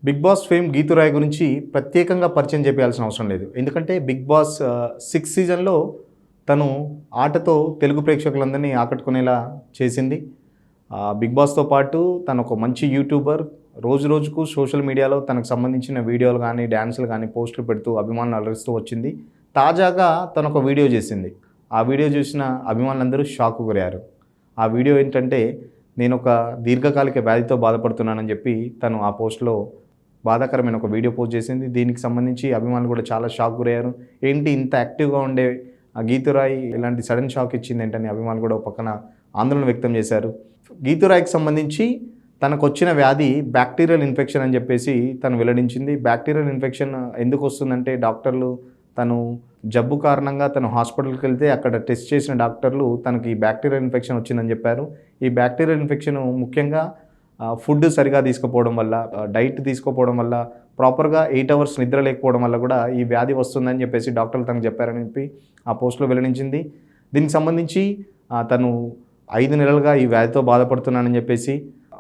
Big boss fame గీతురాయ్ గురించి ప్రత్యేకంగా పరిచయం చేయాల్సిన అవసరం లేదు. ఎందుకంటే బిగ్ బాస్ 6 సీజన్‌లో తను ఆటతో తెలుగు ప్రేక్షకులందరినీ ఆకట్టుకునేలా చేసింది. బిగ్ బాస్‌తో పాటు తను ఒక మంచి యూట్యూబర్. రోజు రోజుకు సోషల్ మీడియాలో తనకు సంబంధించిన వీడియోలు గానీ, డాన్సులు గానీ పోస్టులు పెడుతూ అభిమానులను అలరిస్తూ వచ్చింది. తాజాగా తను ఒక వీడియో చేసింది. ఆ వీడియో చూసిన అభిమానులందరూ షాక్‌కు గురయ్యారు. ఆ వీడియో ఏంటంటే, నేనొక దీర్ఘకాలిక వ్యాధితో బాధపడుతున్నానని చెప్పి తను ఆ పోస్ట్‌లో బాధాకరమైన ఒక వీడియో పోస్ట్ చేసింది. దీనికి సంబంధించి అభిమానులు కూడా చాలా షాక్ గురయ్యారు. ఏంటి ఇంత యాక్టివ్‌గా ఉండే గీతురాయి ఇలాంటి సడన్ షాక్ ఇచ్చిందేంటని అభిమానులు కూడా ఒక పక్కన ఆందోళన వ్యక్తం చేశారు. గీతురాయికి సంబంధించి తనకొచ్చిన వ్యాధి బ్యాక్టీరియల్ ఇన్ఫెక్షన్ అని చెప్పేసి తను వెల్లడించింది. బ్యాక్టీరియల్ ఇన్ఫెక్షన్ ఎందుకు వస్తుందంటే డాక్టర్లు తను జబ్బు కారణంగా తను హాస్పిటల్కి వెళ్తే అక్కడ టెస్ట్ చేసిన డాక్టర్లు తనకి బ్యాక్టీరియల్ ఇన్ఫెక్షన్ వచ్చిందని చెప్పారు. ఈ బ్యాక్టీరియల్ ఇన్ఫెక్షన్ ముఖ్యంగా ఫుడ్ సరిగా తీసుకోపోవడం వల్ల, డైట్ తీసుకోపోవడం వల్ల, ప్రాపర్‌గా 8 అవర్స్ నిద్ర లేకపోవడం వల్ల కూడా ఈ వ్యాధి వస్తుందని చెప్పేసి డాక్టర్లు తనకు చెప్పారని చెప్పి ఆ పోస్ట్‌లో వెల్లడించింది. దీనికి సంబంధించి తను 5 నెలలుగా ఈ వ్యాధితో బాధపడుతున్నానని చెప్పేసి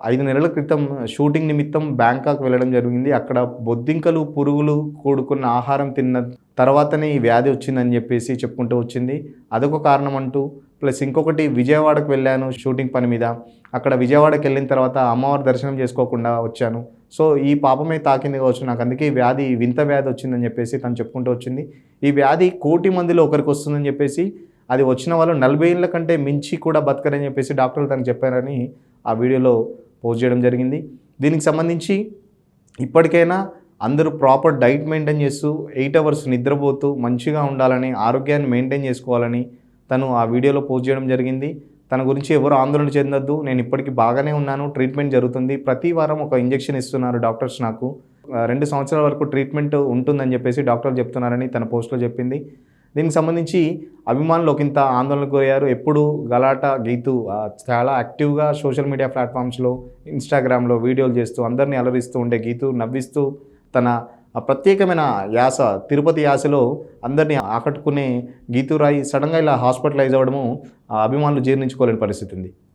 5 నెలల క్రితం షూటింగ్ నిమిత్తం బ్యాంకాక్ వెళ్ళడం జరిగింది. అక్కడ బొద్దింకలు, పురుగులు కూడుకున్న ఆహారం తిన్న తర్వాతనే ఈ వ్యాధి వచ్చిందని చెప్పేసి చెప్పుకుంటూ వచ్చింది. అదొక కారణం అంటూ, ప్లస్ ఇంకొకటి విజయవాడకు వెళ్ళాను షూటింగ్ పని మీద. అక్కడ విజయవాడకి వెళ్ళిన తర్వాత అమ్మవారి దర్శనం చేసుకోకుండా వచ్చాను. సో ఈ పాపమే తాకింది కావచ్చు, నాకు అందుకే ఈ వ్యాధి వింత వ్యాధి వచ్చిందని చెప్పేసి తను చెప్పుకుంటూ వచ్చింది. ఈ వ్యాధి 1,00,00,000 మందిలో ఒకరికి వస్తుందని చెప్పేసి, అది వచ్చిన వాళ్ళు 40 ఏళ్ల కంటే మించి కూడా బతకరని చెప్పేసి డాక్టర్లు తనకు చెప్పారని ఆ వీడియోలో పోస్ట్ చేయడం జరిగింది. దీనికి సంబంధించి ఇప్పటికైనా అందరూ ప్రాపర్ డైట్ మెయింటైన్ చేస్తూ 8 అవర్స్ నిద్రపోతూ మంచిగా ఉండాలని, ఆరోగ్యాన్ని మెయింటైన్ చేసుకోవాలని తను ఆ వీడియోలో పోస్ట్ చేయడం జరిగింది. తన గురించి ఎవరు ఆందోళన చెందొద్దు, నేను ఇప్పటికి బాగానే ఉన్నాను, ట్రీట్మెంట్ జరుగుతుంది, ప్రతి వారం ఒక ఇంజెక్షన్ ఇస్తున్నారు డాక్టర్స్ నాకు, 2 సంవత్సరాల వరకు ట్రీట్మెంట్ ఉంటుందని చెప్పేసి డాక్టర్లు చెప్తున్నారని తన పోస్ట్‌లో చెప్పింది. దీనికి సంబంధించి అభిమానులు ఒకంత ఆందోళనకు గురయ్యారు. ఎప్పుడు గలాటా గీతు చాలా యాక్టివ్‌గా సోషల్ మీడియా ప్లాట్‌ఫామ్స్‌లో, ఇన్‌స్టాగ్రామ్‌లో వీడియోలు చేస్తూ అందరినీ అలరిస్తూ ఉండే గీతు నవ్విస్తూ తన ప్రత్యేకమైన యాస, తిరుపతి యాసలో అందరినీ ఆకట్టుకునే గీతురాయి సడన్‌గా ఇలా హాస్పిటలైజ్ అవ్వడము అభిమానులు జీర్ణించుకోలేని పరిస్థితి ఉంది.